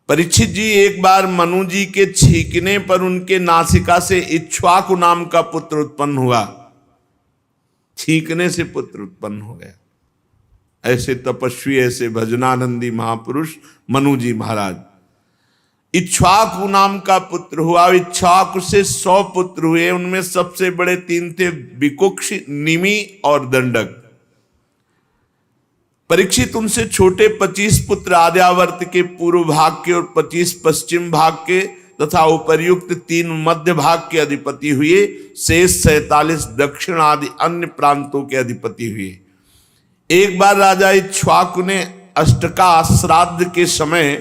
परीक्षित जी, एक बार मनु जी के छींकने पर उनके नासिका से इक्ष्वाकु नाम का पुत्र उत्पन्न हुआ। छींकने से पुत्र उत्पन्न हो गया। ऐसे तपस्वी, ऐसे भजनानंदी महापुरुष मनु जी महाराज। इक्ष्वाकु नाम का पुत्र हुआ। इक्ष्वाकु से 100 पुत्र हुए। उनमें सबसे बड़े 3 थे, विकुक्ष, निमि और दंडक। परीक्षित उनसे छोटे 25 पुत्र आर्यावर्त के पूर्व भाग के और 25 पश्चिम भाग के तथा उपर्युक्त 3 मध्य भाग के अधिपति हुए। शेष 47 दक्षिण आदि अन्य प्रांतों के अधिपति हुए। एक बार राजा इक्ष्वाकु ने अष्टका श्राद्ध के समय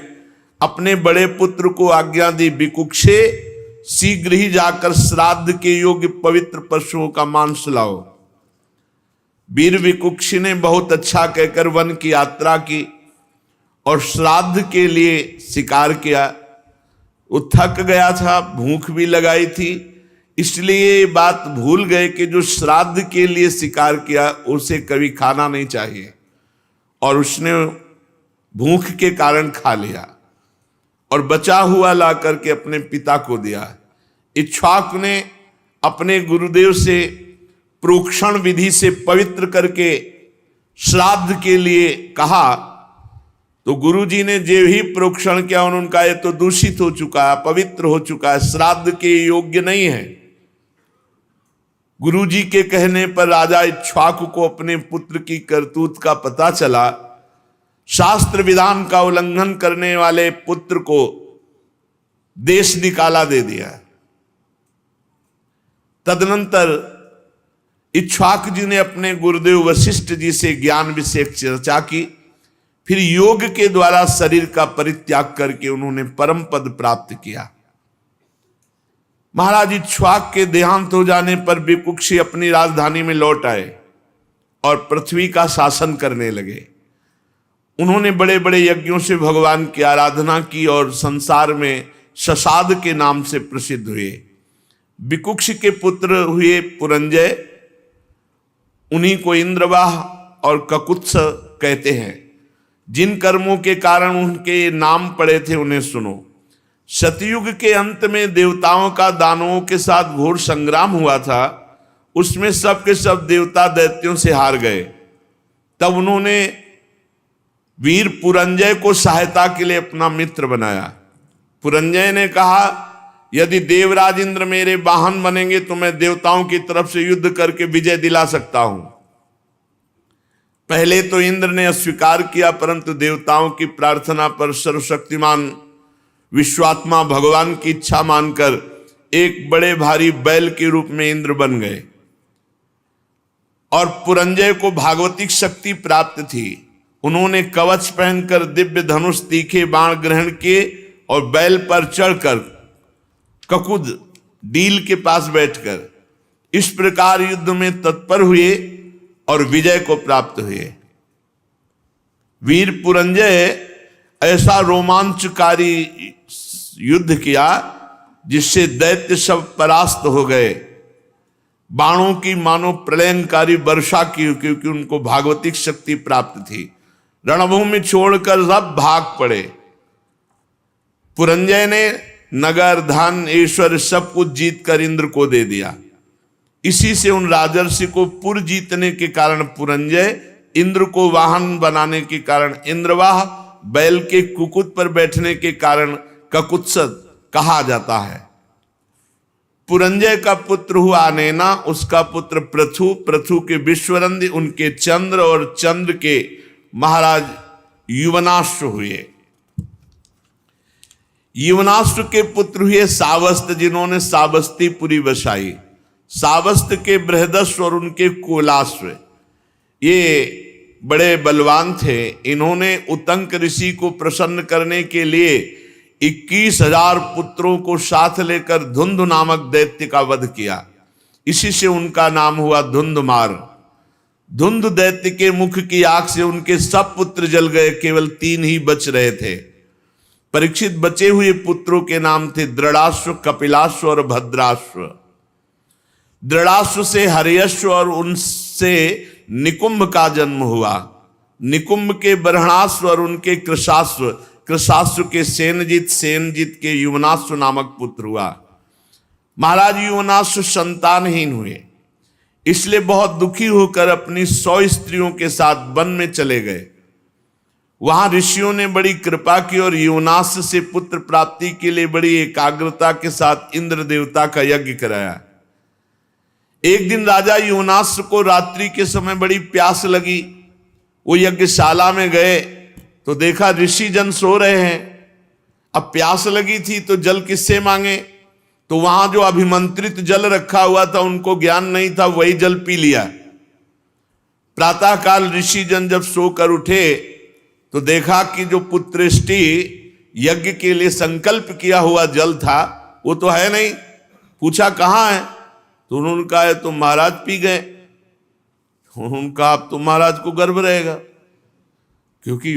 अपने बड़े पुत्र को आज्ञा दी, विकुक्षे, शीघ्र ही जाकर श्राद्ध के योग्य पवित्र पशुओं का मांस लाओ। वीर विकुक्षी ने बहुत अच्छा कहकर वन की यात्रा की और श्राद्ध के लिए शिकार किया। वो थक गया था, भूख भी लगाई थी, इसलिए ये बात भूल गए कि जो श्राद्ध के लिए शिकार किया उसे कभी खाना नहीं चाहिए, और उसने भूख के कारण खा लिया और बचा हुआ ला करके अपने पिता को दिया। इक्ष्वाकु ने अपने गुरुदेव से प्रोक्षण विधि से पवित्र करके श्राद्ध के लिए कहा, तो गुरुजी ने जो ही प्रोक्षण किया उन्होंने कहा, ये तो दूषित हो चुका है, पवित्र हो चुका है, श्राद्ध के योग्य नहीं है। गुरुजी के कहने पर राजा इक्ष्वाकु को अपने पुत्र की करतूत का पता चला। शास्त्र विधान का उल्लंघन करने वाले पुत्र को देश निकाला दे दिया। तदनंतर इक्ष्वाकु जी ने अपने गुरुदेव वशिष्ठ जी से ज्ञान विषयक चर्चा की। फिर योग के द्वारा शरीर का परित्याग करके उन्होंने परम पद प्राप्त किया। महाराज इक्ष्वाकु के देहांत हो जाने पर विकुक्षी अपनी राजधानी में लौट आए और पृथ्वी का शासन करने लगे। उन्होंने बड़े बड़े यज्ञों से भगवान की आराधना की और संसार में शशाद के नाम से प्रसिद्ध हुए। विकुक्ष के पुत्र हुए पुरंजय, उन्हीं को इंद्रवाह और ककुत्स कहते हैं। जिन कर्मों के कारण उनके नाम पड़े थे उन्हें सुनो। सतयुग के अंत में देवताओं का दानवों के साथ घोर संग्राम हुआ था। उसमें सब के सब देवता दैत्यों से हार गए। तब उन्होंने वीर पुरंजय को सहायता के लिए अपना मित्र बनाया। पुरंजय ने कहा, यदि देवराज इंद्र मेरे वाहन बनेंगे तो मैं देवताओं की तरफ से युद्ध करके विजय दिला सकता हूं। पहले तो इंद्र ने अस्वीकार किया, परंतु देवताओं की प्रार्थना पर सर्वशक्तिमान विश्वात्मा भगवान की इच्छा मानकर एक बड़े भारी बैल के रूप में इंद्र बन गए। और पुरंजय को भागवतिक शक्ति प्राप्त थी। उन्होंने कवच पहनकर दिव्य धनुष तीखे बाण ग्रहण किए और बैल पर चढ़कर ककुद डील के पास बैठकर इस प्रकार युद्ध में तत्पर हुए और विजय को प्राप्त हुए। वीर पुरंजय ऐसा रोमांचकारी युद्ध किया जिससे दैत्य सब परास्त हो गए। बाणों की मानो प्रलयनकारी वर्षा की, क्योंकि उनको भागवतिक शक्ति प्राप्त थी। रणभूमि छोड़कर सब भाग पड़े। पुरंजय ने नगर, धन, ईश्वर सब कुछ जीत कर इंद्र को दे दिया। इसी से उन राजर्षि को पुर जीतने के कारण पुरंजय, इंद्र को वाहन बनाने के कारण इंद्रवाह, बैल के कुकुट पर बैठने के कारण ककुत्स कहा जाता है। पुरंजय का पुत्र हुआ अनेना, उसका पुत्र पृथु, पृथु के विश्वरंदी, उनके चंद्र और चंद्र के महाराज युवनाश्व हुए। युवनाश्व के पुत्र हुए सावस्त, जिन्होंने सावस्तीपुरी बसाई। सावस्त के बृहदस्व और उनके कोलाश्व, ये बड़े बलवान थे। इन्होंने उतंक ऋषि को प्रसन्न करने के लिए 21,000 पुत्रों को साथ लेकर धुंध नामक दैत्य का वध किया। इसी से उनका नाम हुआ धुंधमार। धुंध दैत्य के मुख की आग से उनके सब पुत्र जल गए, केवल 3 ही बच रहे थे। परीक्षित बचे हुए पुत्रों के नाम थे दृढ़ाश्व, कपिलाश्व और भद्राश्व। दृढ़ाश्व से हर्यश्व और उनसे निकुंभ का जन्म हुआ। निकुंभ के बरहणाश्व और उनके कृशाश्व, कृशाश्व के सेनजीत, सेनजीत के युवनाश्व नामक पुत्र हुआ। महाराज युवनाश्व संतानहीन हुए, इसलिए बहुत दुखी होकर अपनी 100 स्त्रियों के साथ वन में चले गए। वहां ऋषियों ने बड़ी कृपा की और युवनाश्व से पुत्र प्राप्ति के लिए बड़ी एकाग्रता के साथ इंद्र देवता का यज्ञ कराया। एक दिन राजा युवनाश्व को रात्रि के समय बड़ी प्यास लगी। वो यज्ञशाला में गए तो देखा ऋषि जन सो रहे हैं। अब प्यास लगी थी तो जल किससे मांगे, तो वहां जो अभिमंत्रित जल रखा हुआ था उनको ज्ञान नहीं था, वही जल पी लिया। प्रातःकाल ऋषि जन जब सोकर उठे तो देखा कि जो पुत्रेष्टि यज्ञ के लिए संकल्प किया हुआ जल था वो तो है नहीं। पूछा कहाँ है, तो उन्होंने कहा तो महाराज पी गए। उन्होंने कहा अब तो महाराज को गर्व रहेगा, क्योंकि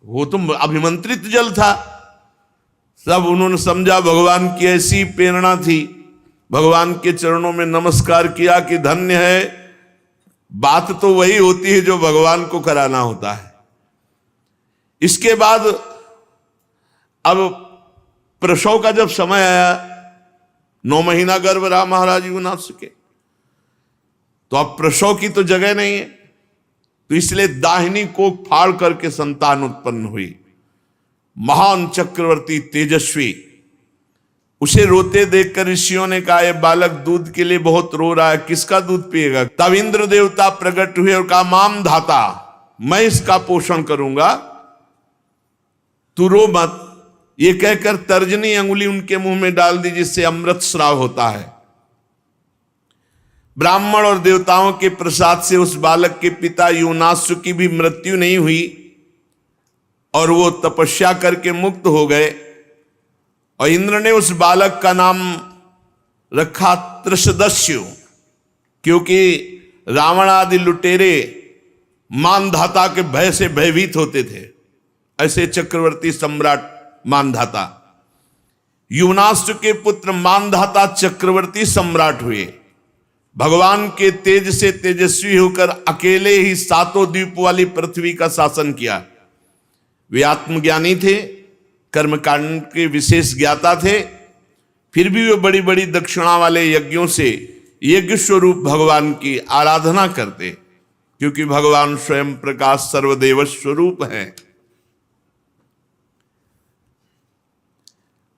वो तो अभिमंत्रित जल था। सब उन्होंने समझा भगवान की ऐसी प्रेरणा थी, भगवान के चरणों में नमस्कार किया कि धन्य है, बात तो वही होती है जो भगवान को कराना होता है। इसके बाद अब प्रसव का जब समय आया, 9 महीना गर्भ रहा महाराज युवनाश्व के, तो अब प्रसव की तो जगह नहीं है, तो इसलिए दाहिनी कोख फाड़ करके संतान उत्पन्न हुई। महान चक्रवर्ती तेजस्वी, उसे रोते देखकर ऋषियों ने कहा, ये बालक दूध के लिए बहुत रो रहा है, किसका दूध पिएगा। तब इंद्र देवता प्रकट हुए और कहा, माम धाता, मैं इसका पोषण करूंगा, तू रो मत। ये कहकर तर्जनी अंगुली उनके मुंह में डाल दी, जिससे अमृत स्राव होता है। ब्राह्मण और देवताओं के प्रसाद से उस बालक के पिता युवनाश्व की भी मृत्यु नहीं हुई और वो तपस्या करके मुक्त हो गए। और इंद्र ने उस बालक का नाम रखा त्रिशदस्यु, क्योंकि रावण आदि लुटेरे मानधाता के भय से भयभीत होते थे। ऐसे चक्रवर्ती सम्राट मानधाता, युवनाश्व के पुत्र मानधाता चक्रवर्ती सम्राट हुए। भगवान के तेज से तेजस्वी होकर अकेले ही 7 द्वीप वाली पृथ्वी का शासन किया। वे आत्मज्ञानी थे, कर्मकांड के विशेष ज्ञाता थे, फिर भी वे बड़ी बड़ी दक्षिणा वाले यज्ञों से यज्ञ स्वरूप भगवान की आराधना करते, क्योंकि भगवान स्वयं प्रकाश सर्वदेव स्वरूप हैं।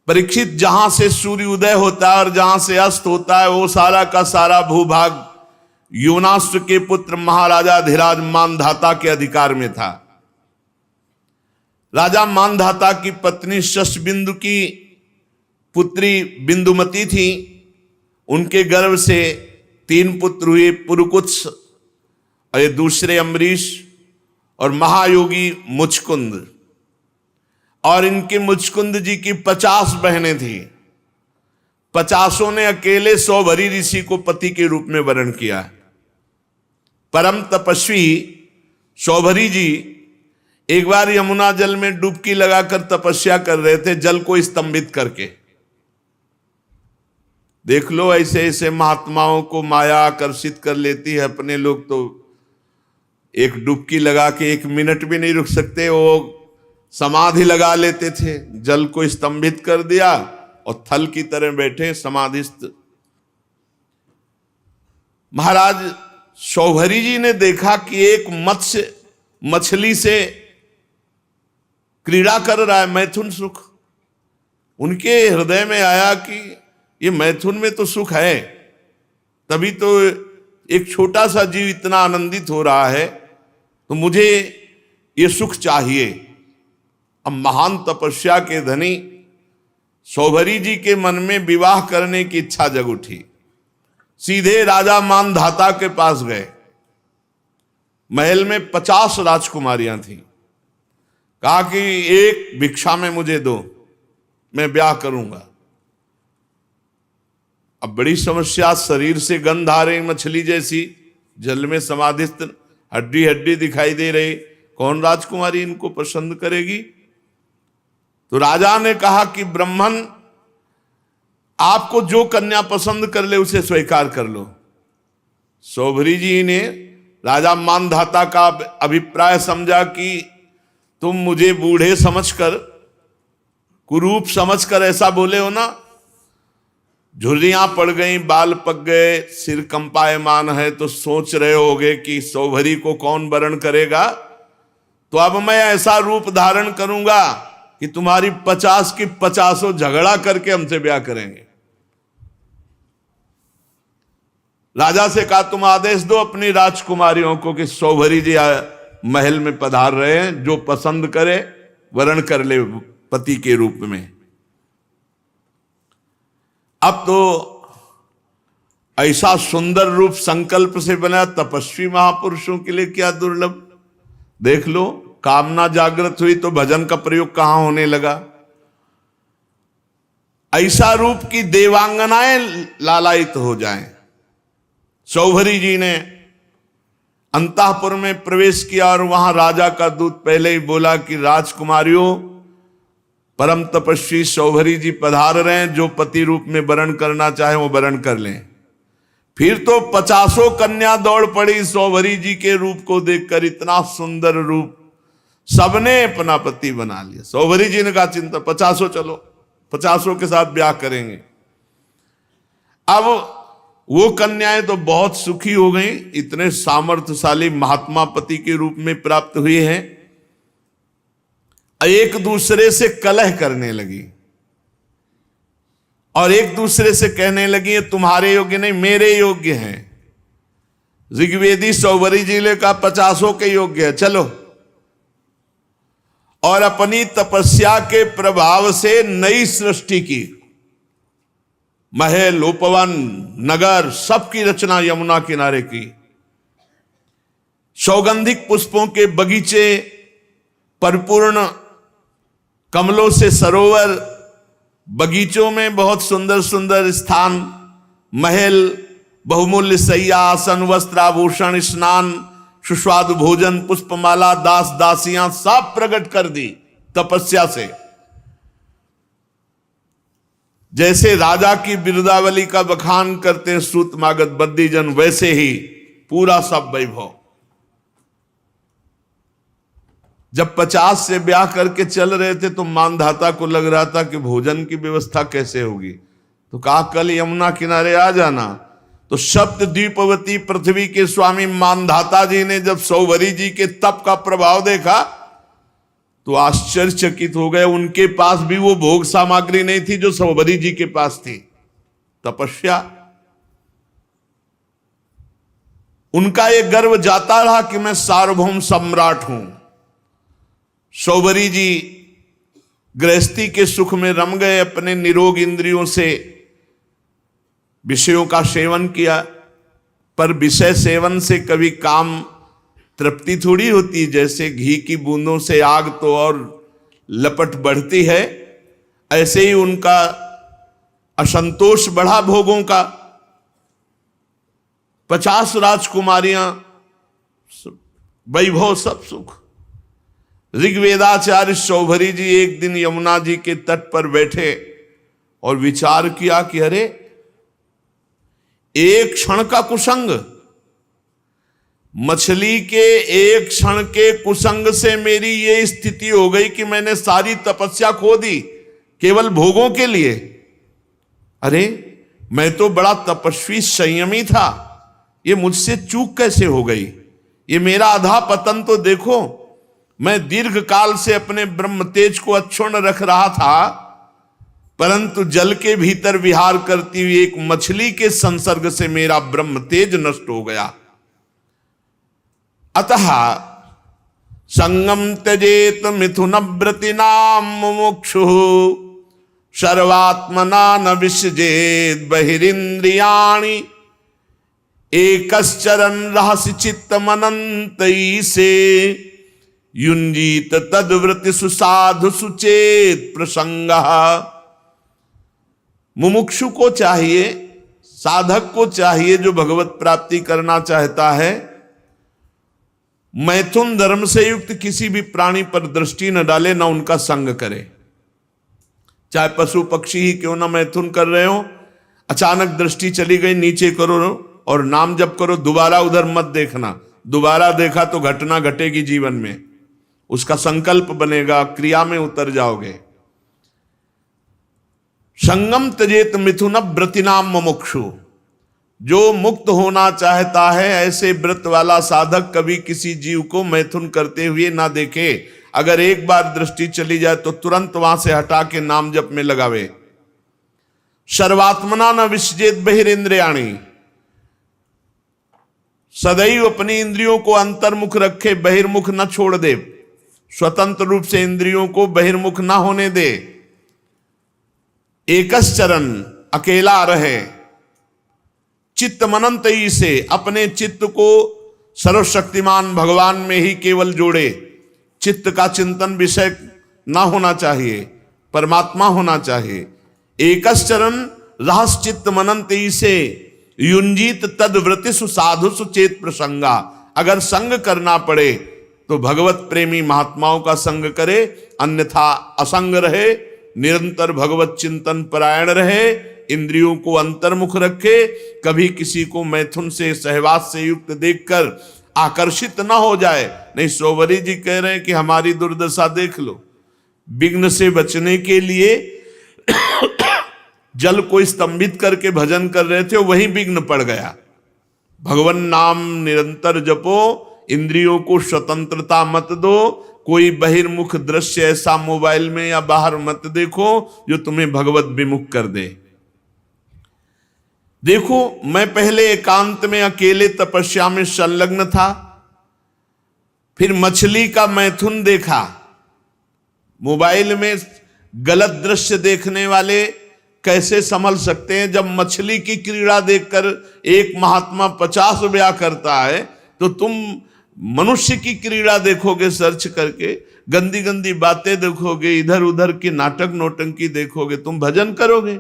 परीक्षित, जहां से सूर्य उदय होता है और जहां से अस्त होता है वो सारा का सारा भूभाग युवनाश्व के पुत्र महाराजा धीराज मानधाता के अधिकार में था। राजा मानधाता की पत्नी शशबिंदु की पुत्री बिंदुमती थी। उनके गर्भ से 3 पुत्र हुए, पुरुकुत्स और दूसरे अम्बरीश और महायोगी मुचकुंद। और इनके मुचकुंद जी की 50 बहनें थी। 50 ने अकेले सौभरी ऋषि को पति के रूप में वरण किया। परम तपस्वी सौभरी जी एक बार यमुना जल में डुबकी लगाकर तपस्या कर रहे थे, जल को स्तंभित करके। देख लो, ऐसे ऐसे महात्माओं को माया आकर्षित कर लेती है। अपने लोग तो एक डुबकी लगा के 1 मिनट भी नहीं रुक सकते, वो समाधि लगा लेते थे। जल को स्तंभित कर दिया और थल की तरह बैठे समाधिस्थ। महाराज सौभरी जी ने देखा कि एक मत्स्य मछली से क्रीड़ा कर रहा है, मैथुन सुख। उनके हृदय में आया कि ये मैथुन में तो सुख है, तभी तो एक छोटा सा जीव इतना आनंदित हो रहा है, तो मुझे ये सुख चाहिए। अब महान तपस्या के धनी सौभरी जी के मन में विवाह करने की इच्छा जग उठी। सीधे राजा मानधाता के पास गए। महल में 50 राजकुमारियां थीं। कहा कि एक भिक्षा में मुझे दो, मैं ब्याह करूंगा। अब बड़ी समस्या, शरीर से गंध आ रही मछली जैसी, जल में समाधिस्थ, हड्डी हड्डी दिखाई दे रही, कौन राजकुमारी इनको पसंद करेगी। तो राजा ने कहा कि ब्राह्मण, आपको जो कन्या पसंद कर ले उसे स्वीकार कर लो। सौभरी जी ने राजा मानधाता का अभिप्राय समझा कि तुम मुझे बूढ़े समझकर, कुरूप समझकर ऐसा बोले हो ना, झुर्रियां पड़ गई, बाल पक गए, सिर कंपायमान है, तो सोच रहे होगे कि सौभरी को कौन वरण करेगा। तो अब मैं ऐसा रूप धारण करूंगा कि तुम्हारी 50 की 50 झगड़ा करके हमसे ब्याह करेंगे। राजा से कहा तुम आदेश दो अपनी राजकुमारियों को कि सौभरी जी महल में पधार रहे हैं, जो पसंद करे वरण कर ले पति के रूप में। अब तो ऐसा सुंदर रूप संकल्प से बना, तपस्वी महापुरुषों के लिए क्या दुर्लभ। देख लो, कामना जागृत हुई तो भजन का प्रयोग कहां होने लगा। ऐसा रूप की देवांगनाएं लालायित हो जाएं। सौभरी जी ने अंतःपुर में प्रवेश किया और वहां राजा का दूत पहले ही बोला कि राजकुमारियों, परम तपस्वी सौभरी जी पधार रहे हैं, जो पति रूप में वरण करना चाहे वो वरण कर लें। फिर तो 50 कन्या दौड़ पड़ी सौभरी जी के रूप को देखकर। इतना सुंदर रूप, सबने अपना पति बना लिया। सौभरी जी ने कहा चिंता 50 चलो, 50 के साथ ब्याह करेंगे। अब वो कन्याएं तो बहुत सुखी हो गई, इतने सामर्थ्यशाली महात्मा पति के रूप में प्राप्त हुए हैं। एक दूसरे से कलह करने लगी और एक दूसरे से कहने लगी ये तुम्हारे योग्य नहीं, मेरे योग्य हैं। ऋग्वेदी सौभरी जी ने कहा 50 के योग्य है, चलो। और अपनी तपस्या के प्रभाव से नई सृष्टि की, महल, उपवन, नगर, सबकी रचना यमुना किनारे की। सौगंधिक पुष्पों के बगीचे, परिपूर्ण कमलों से सरोवर, बगीचों में बहुत सुंदर सुंदर स्थान, महल, बहुमूल्य शैया, आसन, वस्त्र, आभूषण, स्नान, सुस्वादु भोजन, पुष्पमाला, दास दासियां सब प्रकट कर दी तपस्या से। जैसे राजा की बिरुदावली का बखान करते हैं सूत मागध बद्दीजन, वैसे ही पूरा सब वैभव। जब 50 से ब्याह करके चल रहे थे तो मानधाता को लग रहा था कि भोजन की व्यवस्था कैसे होगी, तो कहा कल यमुना किनारे आ जाना। तो सप्त द्वीपवती पृथ्वी के स्वामी मानधाता जी ने जब सौभरी जी के तप का प्रभाव देखा तो आश्चर्यचकित हो गए। उनके पास भी वो भोग सामग्री नहीं थी जो सौभरी जी के पास थी। तपस्या, उनका ये गर्व जाता रहा कि मैं सार्वभौम सम्राट हूं। सौभरी जी गृहस्थी के सुख में रम गए, अपने निरोग इंद्रियों से विषयों का सेवन किया, पर विषय सेवन से कभी काम तृप्ति थोड़ी होती। जैसे घी की बूंदों से आग तो और लपट बढ़ती है, ऐसे ही उनका असंतोष बढ़ा भोगों का। 50 राजकुमारियां, वैभव, सब सुख। ऋग्वेदाचार्य सौभरी जी एक दिन यमुना जी के तट पर बैठे और विचार किया कि अरे एक क्षण का कुसंग, मछली के एक क्षण के कुसंग से मेरी ये स्थिति हो गई कि मैंने सारी तपस्या खो दी केवल भोगों के लिए। अरे मैं तो बड़ा तपस्वी संयमी था, ये मुझसे चूक कैसे हो गई? ये मेरा अधा पतन तो देखो। मैं दीर्घ काल से अपने ब्रह्म तेज को अक्षुण्ण रख रहा था, परंतु जल के भीतर विहार करती हुई एक मछली के संसर्ग से मेरा ब्रह्म तेज नष्ट हो गया। अतः संगम त्यजेत मिथुन व्रतिनाम मुमुक्षु सर्वात्मना न विसजेत बहिरिंद्रियाणि एकश्चरन् रहस्य चित्त मनंतई से युंजीत तद्व्रति सुसाधु सुचेत प्रसंग। मुमुक्षु को चाहिए, साधक को चाहिए, जो भगवत प्राप्ति करना चाहता है, मैथुन धर्म से युक्त किसी भी प्राणी पर दृष्टि न डाले, न उनका संग करे। चाहे पशु पक्षी ही क्यों ना मैथुन कर रहे हो, अचानक दृष्टि चली गई, नीचे करो और नाम जप करो, दोबारा उधर मत देखना। दोबारा देखा तो घटना घटेगी जीवन में। उसका संकल्प बनेगा, क्रिया में उतर जाओगे। संगम त्यजेत मिथुन व्रतिनाम मुमुक्षु, जो मुक्त होना चाहता है ऐसे व्रत वाला साधक कभी किसी जीव को मैथुन करते हुए ना देखे। अगर एक बार दृष्टि चली जाए तो तुरंत वहां से हटा के नाम जप में लगावे। सर्वात्मना न विसजेत बहिरेंद्रियाणी, सदैव अपनी इंद्रियों को अंतर्मुख रखे, बहिर्मुख न छोड़ दे। स्वतंत्र रूप से इंद्रियों को बहिर्मुख ना होने दे। एकस चरण, अकेला रहे। चित्त मनंत ही से, अपने चित्त को सर्वशक्तिमान भगवान में ही केवल जोड़े। चित्त का चिंतन विषय ना होना चाहिए, परमात्मा होना चाहिए। एकस चरण रहस चित्त मनंत ही से, युंजीत तद व्रतिषु साधुषु चेत प्रसंगा। अगर संग करना पड़े तो भगवत प्रेमी महात्माओं का संग करे, अन्यथा असंग रहे, निरंतर भगवत चिंतन परायण रहे, इंद्रियों को अंतर्मुख रखे। कभी किसी को मैथुन से, सहवास से युक्त देखकर आकर्षित ना हो जाए। नहीं, सोवरी जी कह रहे हैं कि हमारी दुर्दशा देख लो। विघ्न से बचने के लिए जल को स्तंभित करके भजन कर रहे थे, वही विघ्न पड़ गया। भगवान नाम निरंतर जपो, इंद्रियों को स्वतंत्रता मत दो। कोई बहिर्मुख दृश्य ऐसा मोबाइल में या बाहर मत देखो जो तुम्हें भगवत विमुख कर दे। देखो, मैं पहले एकांत में अकेले तपस्या में संलग्न था, फिर मछली का मैथुन देखा। मोबाइल में गलत दृश्य देखने वाले कैसे संभल सकते हैं? जब मछली की क्रीड़ा देखकर एक महात्मा 50 ब्याह करता है, तो तुम मनुष्य की क्रीड़ा देखोगे सर्च करके, गंदी गंदी बातें देखोगे, इधर उधर की नाटक नौटंकी देखोगे, तुम भजन करोगे?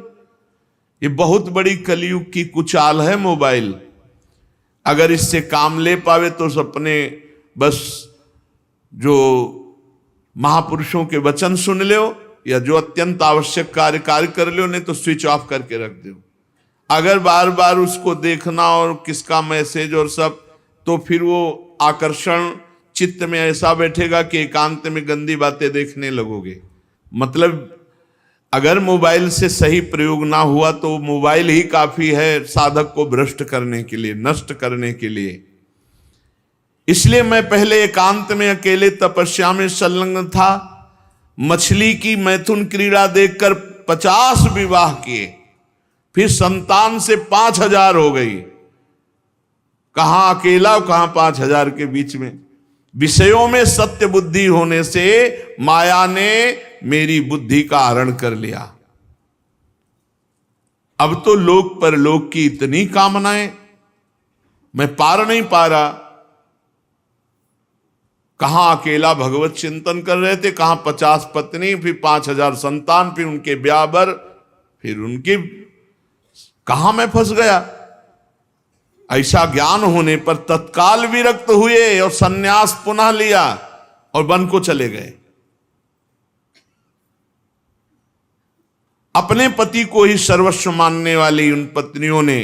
ये बहुत बड़ी कलयुग की कुचाल है मोबाइल। अगर इससे काम ले पावे तो अपने बस जो महापुरुषों के वचन सुन लो, या जो अत्यंत आवश्यक कार्य कर लो, नहीं तो स्विच ऑफ करके रख दो। अगर बार बार उसको देखना और किसका मैसेज और सब, तो फिर वो आकर्षण चित्त में ऐसा बैठेगा कि एकांत में गंदी बातें देखने लगोगे। मतलब अगर मोबाइल से सही प्रयोग ना हुआ तो मोबाइल ही काफी है साधक को भ्रष्ट करने के लिए, नष्ट करने के लिए। इसलिए मैं पहले एकांत में अकेले तपस्या में संलग्न था। मछली की मैथुन क्रीड़ा देखकर 50 विवाह किए, फिर संतान से 5000 हो गई। कहां अकेला, कहां 5000 के बीच में। विषयों में सत्य बुद्धि होने से माया ने मेरी बुद्धि का हरण कर लिया। अब तो लोक परलोक की इतनी कामनाएं, मैं पार नहीं पा रहा। कहां अकेला भगवत चिंतन कर रहे थे, कहां 50 पत्नी, फिर 5000 संतान, फिर उनके ब्याह बर, फिर उनकी, कहां मैं फंस गया। ऐसा ज्ञान होने पर तत्काल विरक्त हुए और सन्यास पुनः लिया और वन को चले गए। अपने पति को ही सर्वस्व मानने वाली उन पत्नियों ने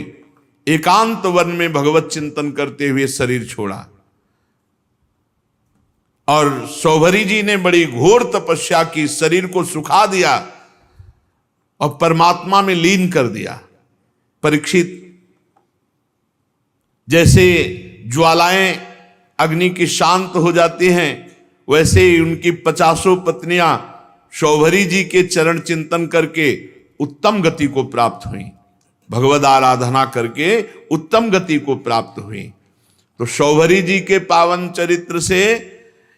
एकांत वन में भगवत चिंतन करते हुए शरीर छोड़ा। और सौभरी जी ने बड़ी घोर तपस्या की, शरीर को सुखा दिया और परमात्मा में लीन कर दिया। परीक्षित, जैसे ज्वालाएं अग्नि की शांत हो जाती हैं, वैसे ही उनकी 50 पत्नियां सौभरी जी के चरण चिंतन करके उत्तम गति को प्राप्त हुई, भगवद आराधना करके उत्तम गति को प्राप्त हुई। तो सौभरी जी के पावन चरित्र से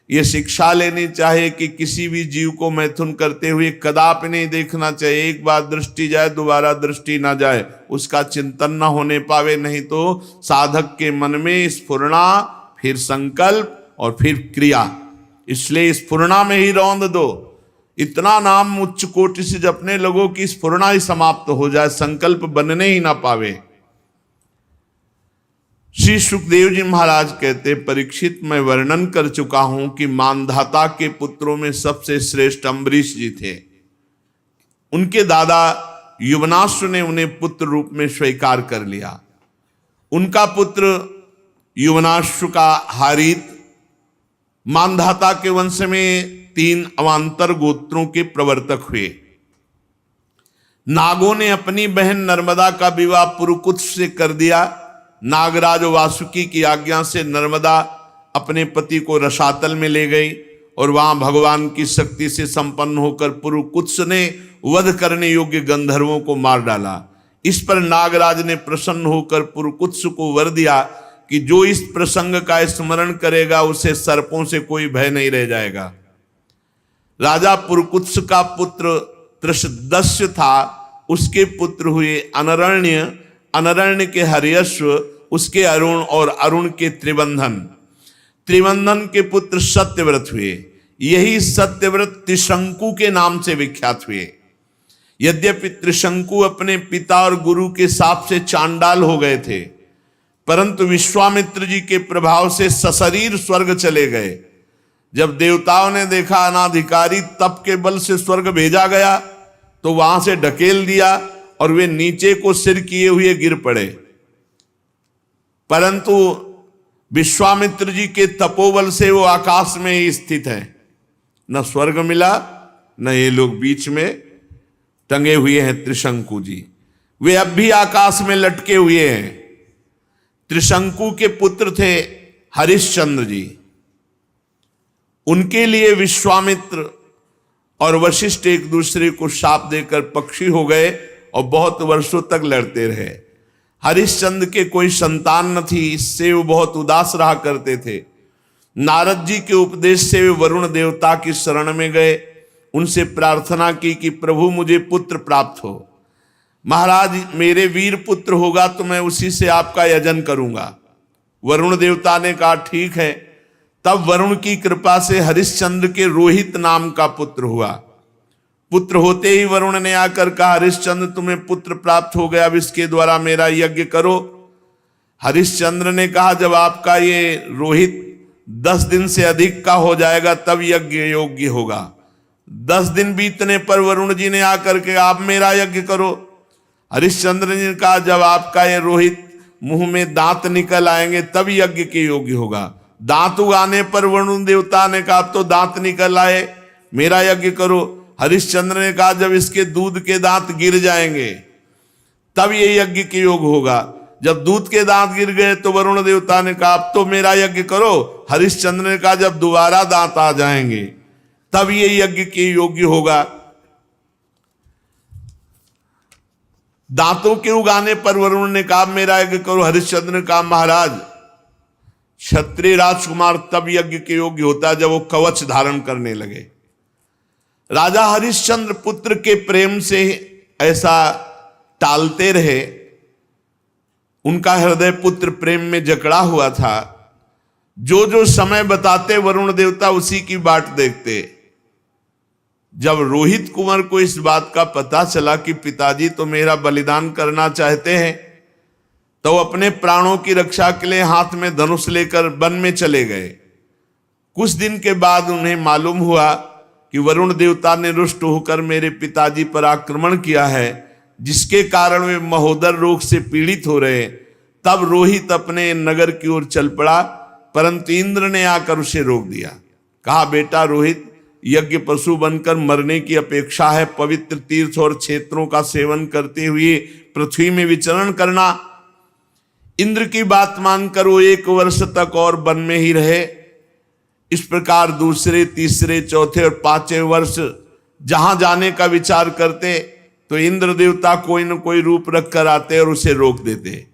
ये शिक्षा लेनी चाहिए कि किसी भी जीव को मैथुन करते हुए कदापि नहीं देखना चाहिए। एक बार दृष्टि जाए, दोबारा दृष्टि ना जाए, उसका चिंतन ना होने पावे। नहीं तो साधक के मन में स्फुरणा, फिर संकल्प और फिर क्रिया। इसलिए स्फुरणा में ही रौंद दो। इतना नाम उच्च कोटि से जपने लगो कि स्फुरणा ही समाप्त हो जाए, संकल्प बनने ही ना पावे। श्री सुखदेव जी महाराज कहते, परीक्षित, मैं वर्णन कर चुका हूं कि मानधाता के पुत्रों में सबसे श्रेष्ठ अम्बरीश जी थे। उनके दादा युवनाश्व ने उन्हें पुत्र रूप में स्वीकार कर लिया। उनका पुत्र युवनाश्व का हारित मानधाता के वंश में 3 अवान्तर गोत्रों के प्रवर्तक हुए। नागों ने अपनी बहन नर्मदा का विवाह पुरुकुत्स से कर दिया। नागराज वासुकी की आज्ञा से नर्मदा अपने पति को रसातल में ले गई और वहां भगवान की शक्ति से संपन्न होकर पुरुकुत्स ने वध करने योग्य गंधर्वों को मार डाला। इस पर नागराज ने प्रसन्न होकर पुरुकुत्स को वर दिया कि जो इस प्रसंग का स्मरण करेगा उसे सर्पों से कोई भय नहीं रह जाएगा। राजा पुरुकुत्स का पुत्र त्रिशदस्य था, उसके पुत्र हुए अनरण्य, अनरण्य के हर्यश्व, उसके अरुण और अरुण के त्रिबंधन, त्रिबंधन के पुत्र सत्यव्रत हुए। यही सत्यव्रत त्रिशंकु के नाम से विख्यात हुए। यद्यपि त्रिशंकु अपने पिता और गुरु के शाप से चांडाल हो गए थे, परंतु विश्वामित्र जी के प्रभाव से सशरीर स्वर्ग चले गए। जब देवताओं ने देखा अनाधिकारी तप के बल से स्वर्ग भेजा गया तो वहां से ढकेल दिया और वे नीचे को सिर किए हुए गिर पड़े। परंतु विश्वामित्र जी के तपोबल से वो आकाश में ही स्थित है। न स्वर्ग मिला न ये लोग बीच में टंगे हुए हैं। त्रिशंकु जी वे अब भी आकाश में लटके हुए हैं। त्रिशंकु के पुत्र थे हरिश्चंद्र जी। उनके लिए विश्वामित्र और वशिष्ठ एक दूसरे को शाप देकर पक्षी हो गए और बहुत वर्षों तक लड़ते रहे। हरिश्चंद्र के कोई संतान न थी, इससे वो बहुत उदास रहा करते थे। नारद जी के उपदेश से वे वरुण देवता की शरण में गए, उनसे प्रार्थना की कि प्रभु मुझे पुत्र प्राप्त हो। महाराज मेरे वीर पुत्र होगा तो मैं उसी से आपका यजन करूंगा। वरुण देवता ने कहा ठीक है। तब वरुण की कृपा से हरिश्चंद्र के रोहित नाम का पुत्र हुआ। पुत्र होते ही वरुण ने आकर कहा हरिश्चंद्र तुम्हें पुत्र प्राप्त हो गया, अब इसके द्वारा मेरा यज्ञ करो। हरिश्चंद्र ने कहा जब आपका ये रोहित 10 दिन से अधिक का हो जाएगा तब यज्ञ योग्य होगा। 10 दिन बीतने पर वरुण जी ने आकर के आप मेरा यज्ञ करो। हरिश्चंद्र ने कहा जब आपका ये रोहित मुंह में दांत निकल आएंगे तब यज्ञ के योग्य होगा। दांत उगाने पर वरुण देवता ने कहा तो दांत निकल आए, मेरा यज्ञ करो। हरिश्चंद्र ने कहा जब इसके दूध के दांत गिर जाएंगे तब ये यज्ञ के योग होगा। जब दूध के दांत गिर गए तो वरुण देवता ने कहा अब तो मेरा यज्ञ करो। हरिश्चंद्र ने कहा जब दोबारा दांत आ जाएंगे तब ये यज्ञ के योग्य होगा। दांतों के उगाने पर वरुण ने कहा मेरा यज्ञ करो। हरिश्चंद्र ने कहा महाराज क्षत्रिय राजकुमार तब यज्ञ के योग्य होता है जब वो कवच धारण करने लगे। राजा हरिश्चंद्र पुत्र के प्रेम से ऐसा टालते रहे। उनका हृदय पुत्र प्रेम में जकड़ा हुआ था। जो जो समय बताते वरुण देवता उसी की बाट देखते। जब रोहित कुंवर को इस बात का पता चला कि पिताजी तो मेरा बलिदान करना चाहते हैं तो अपने प्राणों की रक्षा के लिए हाथ में धनुष लेकर वन में चले गए। कुछ दिन के बाद उन्हें मालूम हुआ कि वरुण देवता ने रुष्ट होकर मेरे पिताजी पर आक्रमण किया है, जिसके कारण वे महोदर रोग से पीड़ित हो रहे। तब रोहित अपने नगर की ओर चल पड़ा, परंतु इंद्र ने आकर उसे रोक दिया। कहा बेटा रोहित, यज्ञ पशु बनकर मरने की अपेक्षा है पवित्र तीर्थ और क्षेत्रों का सेवन करते हुए पृथ्वी में विचरण करना। इंद्र की बात मानकर वो 1 वर्ष तक और वन में ही रहे। इस प्रकार दूसरे, तीसरे, चौथे और 5वें वर्ष जहां जाने का विचार करते तो इंद्र देवता कोई न कोई रूप रख कर आते और उसे रोक देते।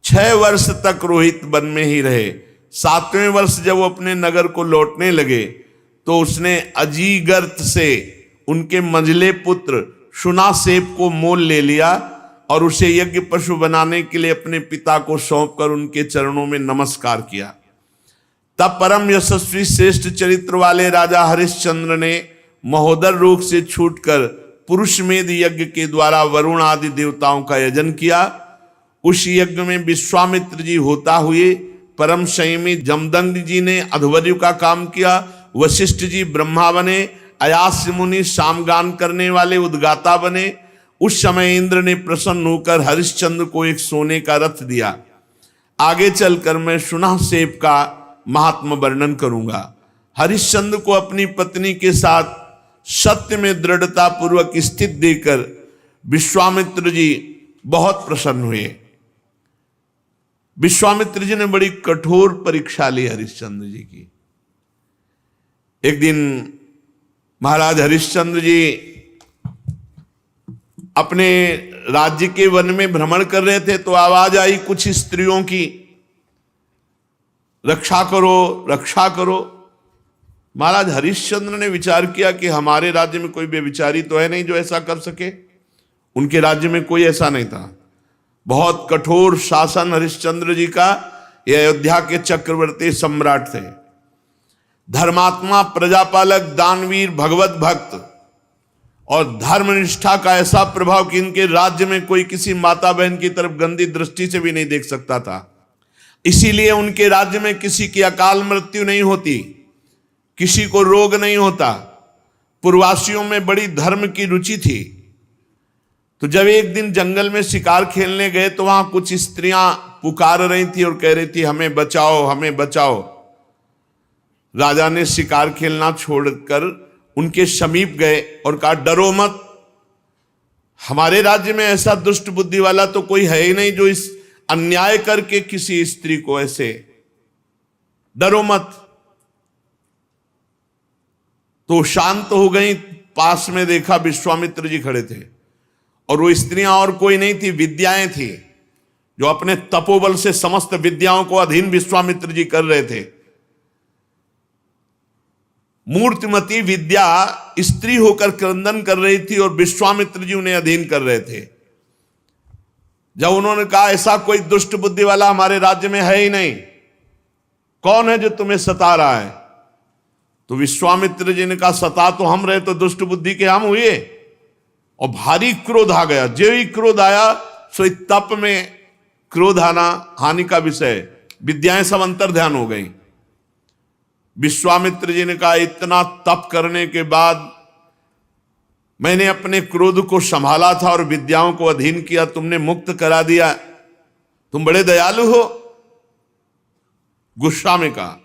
6 वर्ष तक रोहित वन में ही रहे। 7वें वर्ष जब वो अपने नगर को लौटने लगे तो उसने अजीगर्त से उनके मंझले पुत्र शुनासेप को मोल ले लिया और उसे यज्ञ पशु बनाने के लिए अपने पिता को सौंपकर उनके चरणों में नमस्कार किया। तब परम यशस्वी श्रेष्ठ चरित्र वाले राजा हरिश्चंद्र ने महोदर रोग से छूटकर पुरुषमेध यज्ञ के द्वारा वरुण आदि देवताओं का यजन किया। उस यज्ञ में विश्वामित्र जी होता हुए, परम संयमी जमदग्नि जी ने अध्वर्यु का काम किया, वशिष्ठ जी ब्रह्मा बने, अयास्य मुनि सामगान करने वाले उद्गाता बने। उस समय इंद्र ने प्रसन्न होकर हरिश्चंद्र को एक सोने का रथ दिया। आगे चलकर मैं शुनासेप का महात्म वर्णन करूंगा। हरिश्चंद्र को अपनी पत्नी के साथ सत्य में दृढ़ता पूर्वक स्थित देकर विश्वामित्र जी बहुत प्रसन्न हुए। विश्वामित्र जी ने बड़ी कठोर परीक्षा ली हरिश्चंद्र जी की। एक दिन महाराज हरिश्चंद्र जी अपने राज्य के वन में भ्रमण कर रहे थे तो आवाज आई कुछ स्त्रियों की, रक्षा करो रक्षा करो। महाराज हरिश्चंद्र ने विचार किया कि हमारे राज्य में कोई व्यभिचारी तो है नहीं जो ऐसा कर सके। उनके राज्य में कोई ऐसा नहीं था। बहुत कठोर शासन हरिश्चंद्र जी का। ये अयोध्या के चक्रवर्ती सम्राट थे, धर्मात्मा, प्रजापालक, दानवीर, भगवत भक्त और धर्मनिष्ठा का ऐसा प्रभाव कि इनके राज्य में कोई किसी माता बहन की तरफ गंदी दृष्टि से भी नहीं देख सकता था। इसीलिए उनके राज्य में किसी की अकाल मृत्यु नहीं होती, किसी को रोग नहीं होता। पूर्ववासियों में बड़ी धर्म की रुचि थी। तो जब एक दिन जंगल में शिकार खेलने गए तो वहां कुछ स्त्रियां पुकार रही थी और कह रही थी हमें बचाओ हमें बचाओ। राजा ने शिकार खेलना छोड़कर उनके समीप गए और कहा डरो मत, हमारे राज्य में ऐसा दुष्ट बुद्धि वाला तो कोई है ही नहीं जो इस अन्याय करके किसी स्त्री को ऐसे, डरो मत। तो शांत हो गई। पास में देखा विश्वामित्र जी खड़े थे और वो स्त्रियां और कोई नहीं थी, विद्याएं थी जो अपने तपोबल से समस्त विद्याओं को अधीन विश्वामित्र जी कर रहे थे। मूर्तिमती विद्या स्त्री होकर क्रंदन कर रही थी और विश्वामित्र जी उन्हें अधीन कर रहे थे। जब उन्होंने कहा ऐसा कोई दुष्ट बुद्धि वाला हमारे राज्य में है ही नहीं, कौन है जो तुम्हें सता रहा है? तो विश्वामित्र जी ने कहा सता तो हम रहे तो दुष्ट बुद्धि के हम हुए। और भारी क्रोध आ गया। जो ही क्रोध आया सो तप में क्रोध आना हानि का विषय, विद्याएं सब अंतर ध्यान हो गई। विश्वामित्र जी ने कहा इतना तप करने के बाद मैंने अपने क्रोध को संभाला था और विद्याओं को अधीन किया, तुमने मुक्त करा दिया, तुम बड़े दयालु हो। गुस्सा में कहा।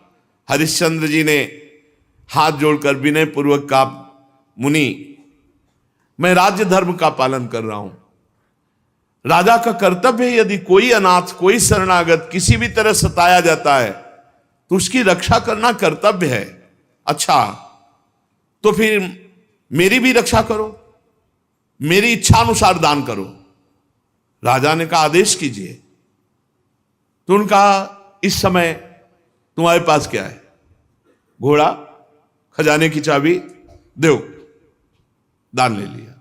हरिश्चंद्र जी ने हाथ जोड़कर विनय पूर्वक कहा मुनि मैं राज्य धर्म का पालन कर रहा हूं। राजा का कर्तव्य है यदि कोई अनाथ कोई शरणागत किसी भी तरह सताया जाता है तो उसकी रक्षा करना कर्तव्य है। अच्छा तो फिर मेरी भी रक्षा करो, मेरी इच्छा अनुसार दान करो। राजा ने कहा आदेश कीजिए। तो उनका इस समय तुम्हारे पास क्या है? घोड़ा, खजाने की चाबी, दो। दान ले लिया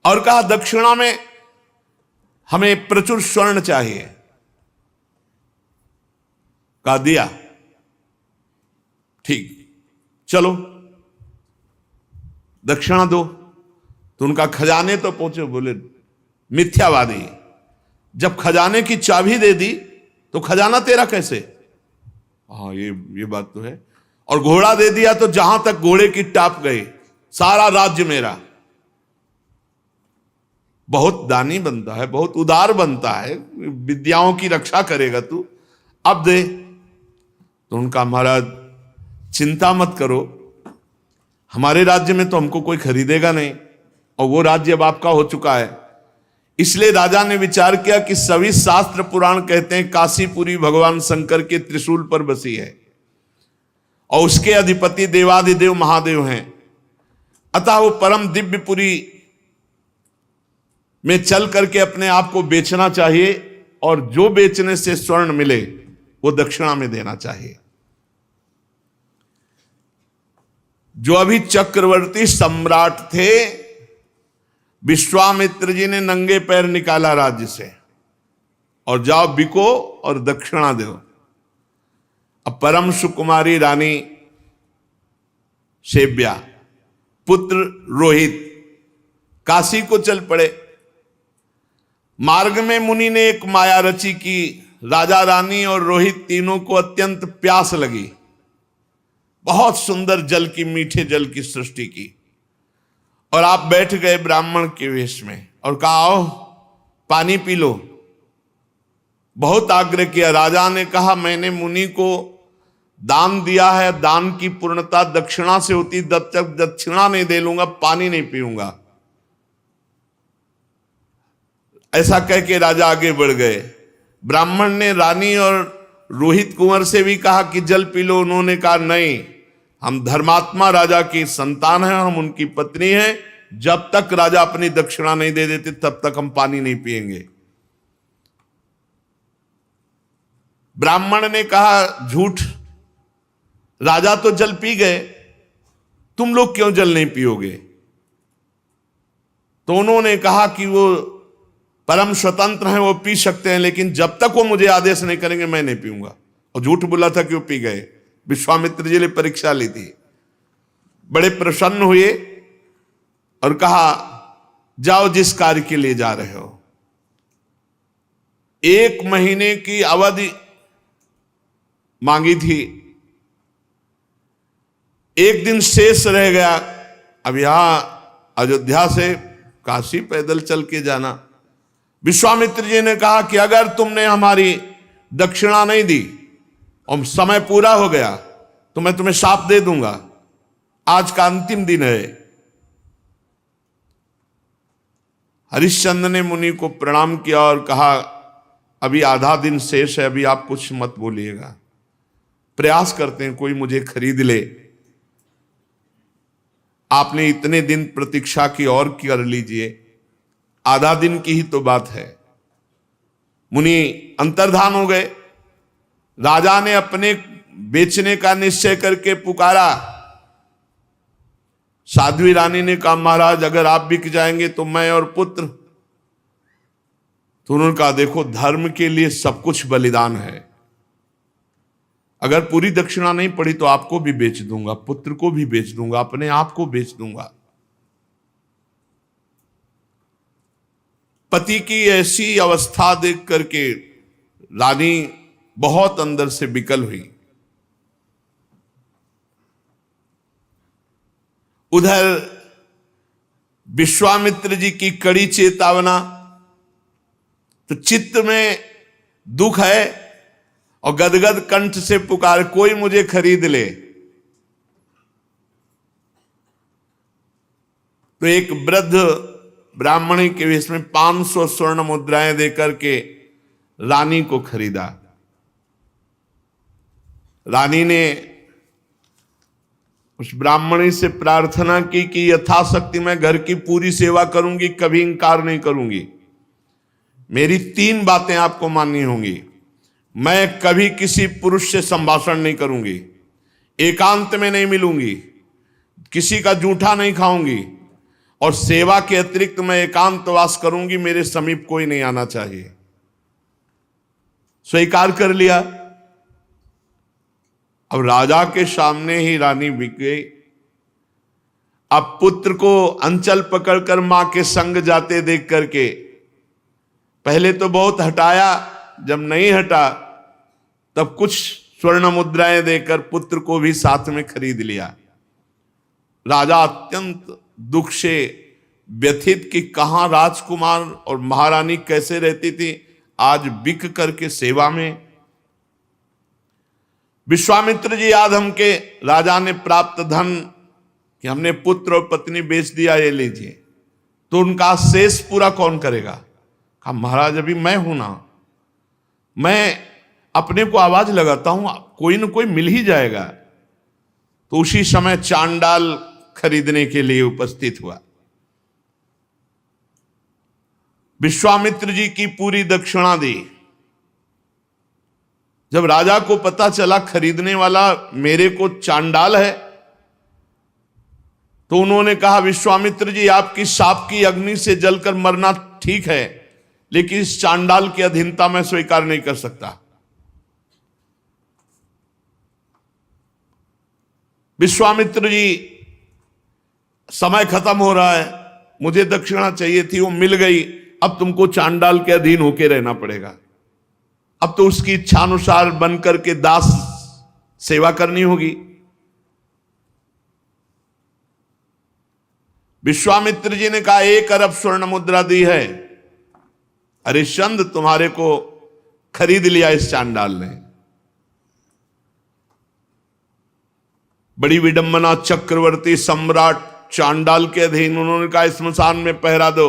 और कहा दक्षिणा में हमें प्रचुर स्वर्ण चाहिए। कहा दिया, ठीक, चलो दक्षिणा दो। तो उनका खजाने तो पहुंचे, बोले मिथ्यावादी, जब खजाने की चाबी दे दी तो खजाना तेरा कैसे? हाँ ये बात तो है। और घोड़ा दे दिया तो जहां तक घोड़े की टाप गई सारा राज्य मेरा। बहुत दानी बनता है, बहुत उदार बनता है, विद्याओं की रक्षा करेगा तू, अब दे। तो उनका महाराज चिंता मत करो, हमारे राज्य में तो हमको कोई खरीदेगा नहीं और वो राज्य अब आपका हो चुका है। इसलिए राजा ने विचार किया कि सभी शास्त्र पुराण कहते हैं काशीपुरी भगवान शंकर के त्रिशूल पर बसी है और उसके अधिपति देवाधिदेव महादेव हैं। अतः वो परम दिव्यपुरी में चल करके अपने आप को बेचना चाहिए और जो बेचने से स्वर्ण मिले वो दक्षिणा में देना चाहिए। जो अभी चक्रवर्ती सम्राट थे, विश्वामित्र जी ने नंगे पैर निकाला राज्य से और जाओ बिको और दक्षिणा दो। अब परम सुकुमारी रानी सेव्या, पुत्र रोहित काशी को चल पड़े। मार्ग में मुनि ने एक माया रची कि राजा रानी और रोहित तीनों को अत्यंत प्यास लगी। बहुत सुंदर जल की, मीठे जल की सृष्टि की और आप बैठ गए ब्राह्मण के वेश में और कहा आओ पानी पी लो। बहुत आग्रह किया। राजा ने कहा मैंने मुनि को दान दिया है, दान की पूर्णता दक्षिणा से होती, जब तक दक्षिणा नहीं दे लूंगा पानी नहीं पीऊंगा। ऐसा कह के राजा आगे बढ़ गए। ब्राह्मण ने रानी और रोहित कुंवर से भी कहा कि जल पी लो। उन्होंने कहा नहीं, हम धर्मात्मा राजा की संतान हैं, हम उनकी पत्नी हैं, जब तक राजा अपनी दक्षिणा नहीं दे देते तब तक हम पानी नहीं पिएंगे। ब्राह्मण ने कहा झूठ, राजा तो जल पी गए, तुम लोग क्यों जल नहीं पियोगे? तो उन्होंने कहा कि वो परम स्वतंत्र हैं, वो पी सकते हैं, लेकिन जब तक वो मुझे आदेश नहीं करेंगे मैं नहीं पीऊंगा। और झूठ बोला था कि वो पी गए। विश्वामित्र जी ने परीक्षा ली थी, बड़े प्रसन्न हुए और कहा जाओ जिस कार्य के लिए जा रहे हो। 1 महीने की अवधि मांगी थी, 1 दिन शेष रह गया। अब यहां अयोध्या से काशी पैदल चल के जाना। विश्वामित्र जी ने कहा कि अगर तुमने हमारी दक्षिणा नहीं दी और समय पूरा हो गया तो मैं तुम्हें शाप दे दूंगा। आज का अंतिम दिन है। हरिश्चंद्र ने मुनि को प्रणाम किया और कहा अभी आधा दिन शेष है, अभी आप कुछ मत बोलिएगा, प्रयास करते हैं कोई मुझे खरीद ले। आपने इतने दिन प्रतीक्षा की और कर लीजिए, आधा दिन की ही तो बात है। मुनि अंतर्धान हो गए। राजा ने अपने बेचने का निश्चय करके पुकारा। साध्वी रानी ने कहा महाराज अगर आप बिक जाएंगे तो मैं और पुत्र। तो उन्होंने कहा देखो धर्म के लिए सब कुछ बलिदान है, अगर पूरी दक्षिणा नहीं पड़ी तो आपको भी बेच दूंगा, पुत्र को भी बेच दूंगा, अपने आप को बेच दूंगा। पति की ऐसी अवस्था देख करके रानी बहुत अंदर से विकल हुई। उधर विश्वामित्र जी की कड़ी चेतावना, तो चित्त में दुख है और गदगद कंठ से पुकार कोई मुझे खरीद ले। तो एक वृद्ध ब्राह्मणी के वेश में 500 स्वर्ण मुद्राएं देकर के रानी को खरीदा। रानी ने उस ब्राह्मणी से प्रार्थना की कि यथाशक्ति मैं घर की पूरी सेवा करूंगी, कभी इंकार नहीं करूंगी। मेरी 3 बातें आपको माननी होंगी। मैं कभी किसी पुरुष से संभाषण नहीं करूंगी, एकांत में नहीं मिलूंगी, किसी का जूठा नहीं खाऊंगी, और सेवा के अतिरिक्त मैं एकांतवास करूंगी, मेरे समीप कोई नहीं आना चाहिए। स्वीकार कर लिया। अब राजा के सामने ही रानी बिक गई। अब पुत्र को अंचल पकड़कर मां के संग जाते देख करके पहले तो बहुत हटाया, जब नहीं हटा तब कुछ स्वर्ण मुद्राएं देकर पुत्र को भी साथ में खरीद लिया। राजा अत्यंत दुख से व्यथित कि कहां राजकुमार और महारानी कैसे रहती थी, आज बिक करके सेवा में। विश्वामित्र जी याद हमके राजा ने प्राप्त धन कि हमने पुत्र और पत्नी बेच दिया, ये लीजिए। तो उनका शेष पूरा कौन करेगा? कहा महाराज अभी मैं हूं ना, मैं अपने को आवाज लगाता हूं, कोई ना कोई मिल ही जाएगा। तो उसी समय चांडाल खरीदने के लिए उपस्थित हुआ। विश्वामित्र जी की पूरी दक्षिणा दी। जब राजा को पता चला खरीदने वाला मेरे को चांडाल है, तो उन्होंने कहा विश्वामित्र जी आपकी शाप की अग्नि से जलकर मरना ठीक है, लेकिन इस चांडाल की अधीनता मैं स्वीकार नहीं कर सकता। विश्वामित्र जी समय खत्म हो रहा है, मुझे दक्षिणा चाहिए थी, वो मिल गई, अब तुमको चांडाल के अधीन होकर रहना पड़ेगा। अब तो उसकी इच्छानुसार बनकर के दास सेवा करनी होगी। विश्वामित्र जी ने कहा 1 अरब स्वर्ण मुद्रा दी है, हरिश्चंद्र तुम्हारे को खरीद लिया इस चांडाल ने। बड़ी विडंबना, चक्रवर्ती सम्राट चांडाल के अधीन। उन्होंने कहा स्मशान में पहरा दो।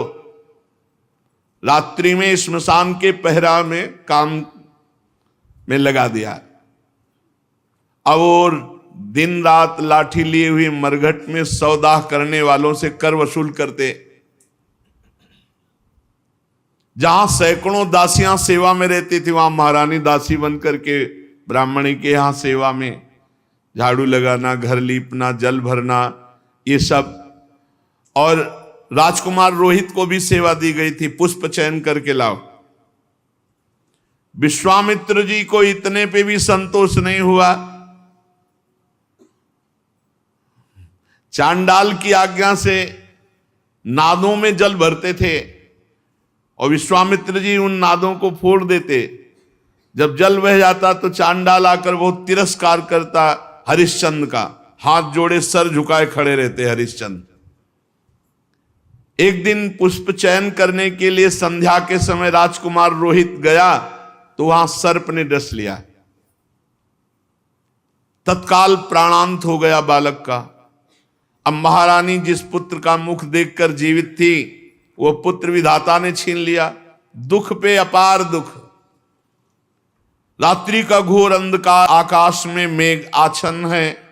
रात्रि में स्मशान के पहरा में काम में लगा दिया। अब और दिन रात लाठी लिए हुए मरघट में सौदाह करने वालों से कर वसूल करते। जहां सैकड़ों दासियां सेवा में रहती थी, वहां महारानी दासी बन करके ब्राह्मणी के यहां सेवा में झाड़ू लगाना, घर लीपना, जल भरना, ये सब। और राजकुमार रोहित को भी सेवा दी गई थी, पुष्प चयन करके लाओ। विश्वामित्र जी को इतने पे भी संतोष नहीं हुआ। चांडाल की आज्ञा से नादों में जल भरते थे और विश्वामित्र जी उन नादों को फोड़ देते। जब जल बह जाता तो चांडाल आकर बहुत तिरस्कार करता हरिश्चंद्र का, हाथ जोड़े सर झुकाए खड़े रहते हरिश्चंद्र। एक दिन पुष्प चयन करने के लिए संध्या के समय राजकुमार रोहित गया तो वहां सर्प ने डस लिया। तत्काल प्राणांत हो गया बालक का। अब महारानी जिस पुत्र का मुख देखकर जीवित थी, वो पुत्र विधाता ने छीन लिया। दुख पे अपार दुख। रात्रि का घोर अंधकार, आकाश में मेघ आच्छन्न है।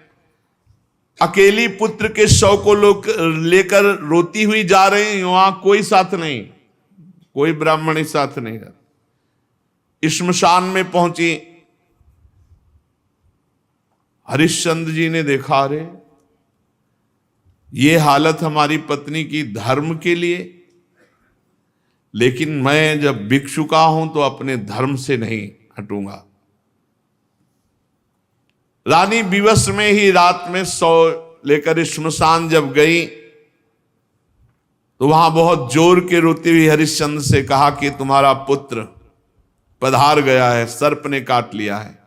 अकेली पुत्र के शव को लोग लेकर रोती हुई जा रही, वहां कोई साथ नहीं, कोई ब्राह्मणी साथ नहीं है। श्मशान में पहुंची। हरिश्चंद्र जी ने देखा, अरे ये हालत हमारी पत्नी की धर्म के लिए, लेकिन मैं जब भिक्षुका हूं तो अपने धर्म से नहीं हटूंगा। रानी विवश में ही रात में सौ लेकर श्मशान जब गई तो वहां बहुत जोर के रोती हुई हरिश्चंद्र से कहा कि तुम्हारा पुत्र पधार गया है, सर्प ने काट लिया है।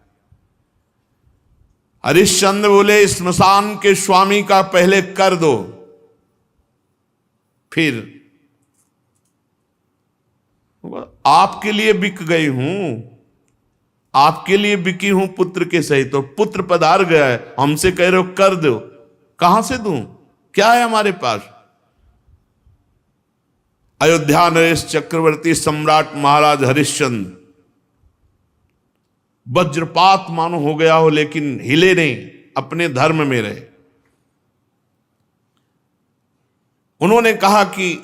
हरिश्चंद्र बोले, श्मशान के स्वामी का पहले कर दो, फिर आपके लिए बिक गई हूं, आपके लिए बिकी हूं पुत्र के सहित। तो पुत्र पधार गया है, हमसे कह रहे हो कर दो, कहां से दूं, क्या है हमारे पास। अयोध्या नरेश चक्रवर्ती सम्राट महाराज हरिश्चंद्र वज्रपात मानो हो गया हो, लेकिन हिले नहीं, अपने धर्म में रहे। उन्होंने कहा कि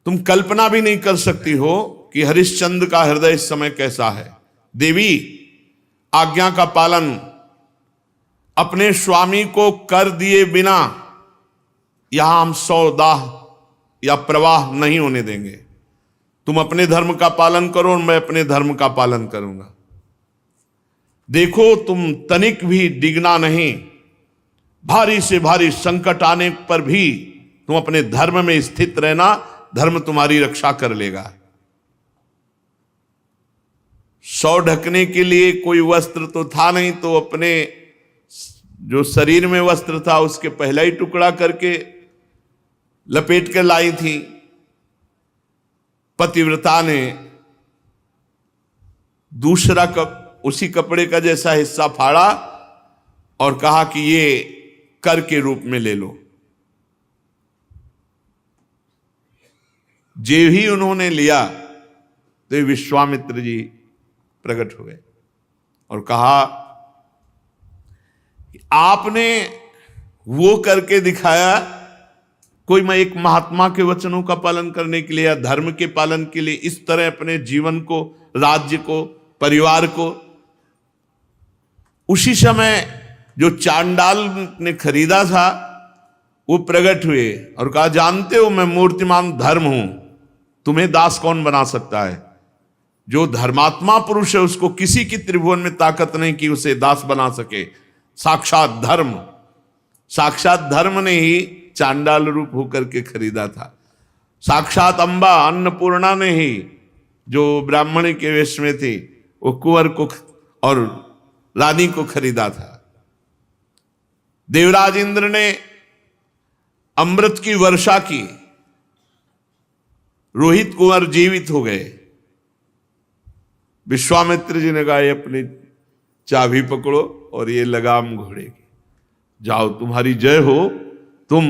तुम कल्पना भी नहीं कर सकती हो कि हरिश्चंद्र का हृदय इस समय कैसा है। देवी, आज्ञा का पालन, अपने स्वामी को कर दिए बिना यहां हम सौदाह या प्रवाह नहीं होने देंगे। तुम अपने धर्म का पालन करो और मैं अपने धर्म का पालन करूंगा। देखो, तुम तनिक भी डिगना नहीं, भारी से भारी संकट आने पर भी तुम अपने धर्म में स्थित रहना, धर्म तुम्हारी रक्षा कर लेगा। सौ ढकने के लिए कोई वस्त्र तो था नहीं, तो अपने जो शरीर में वस्त्र था उसके पहला ही टुकड़ा करके लपेट कर लाई थी। पतिव्रता ने दूसरा उसी कपड़े का जैसा हिस्सा फाड़ा और कहा कि ये कर के रूप में ले लो। जे ही उन्होंने लिया तो विश्वामित्र जी प्रकट हो गए और कहा कि आपने वो करके दिखाया, कोई मैं एक महात्मा के वचनों का पालन करने के लिए या धर्म के पालन के लिए इस तरह अपने जीवन को, राज्य को, परिवार को। उसी समय जो चांडाल ने खरीदा था वो प्रकट हुए और कहा, जानते हो मैं मूर्तिमान धर्म हूं, तुम्हें दास कौन बना सकता है। जो धर्मात्मा पुरुष है उसको किसी की त्रिभुवन में ताकत नहीं कि उसे दास बना सके। साक्षात धर्म, साक्षात धर्म ने ही चांडाल रूप होकर के खरीदा था। साक्षात अंबा अन्नपूर्णा ने ही, जो ब्राह्मणी के वेश में थी, वो कुंवर को और रानी को खरीदा था। देवराज इंद्र ने अमृत की वर्षा की, रोहित कुंवर जीवित हो गए। विश्वामित्र जी ने कहा, ये अपनी चाबी पकड़ो और ये लगाम घोड़े की, जाओ तुम्हारी जय हो, तुम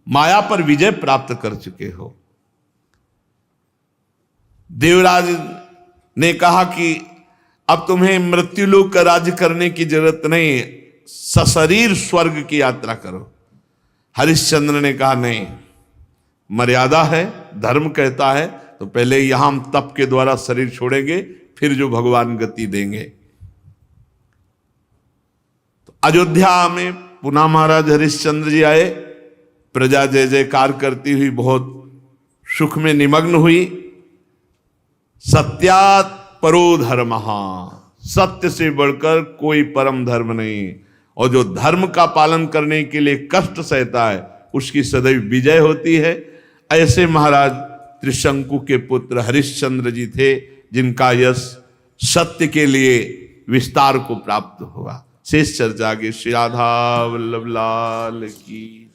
माया पर विजय प्राप्त कर चुके हो। देवराज ने कहा कि अब तुम्हें मृत्युलोक का राज्य करने की जरूरत नहीं, सशरीर स्वर्ग की यात्रा करो। हरिश्चंद्र ने कहा नहीं, मर्यादा है, धर्म कहता है तो पहले यहां हम तप के द्वारा शरीर छोड़ेंगे, फिर जो भगवान गति देंगे। तो अयोध्या में पुनः महाराज हरिश्चंद्र जी आए, प्रजा जय जयकार करती हुई बहुत सुख में निमग्न हुई। सत्यात् परो धर्मः, सत्य से बढ़कर कोई परम धर्म नहीं, और जो धर्म का पालन करने के लिए कष्ट सहता है उसकी सदैव विजय होती है। ऐसे महाराज त्रिशंकु के पुत्र हरिश्चंद्र जी थे, जिनका यश सत्य के लिए विस्तार को प्राप्त हुआ। शेष चर्चा आगे। श्री राधा वल्लभ लाल की।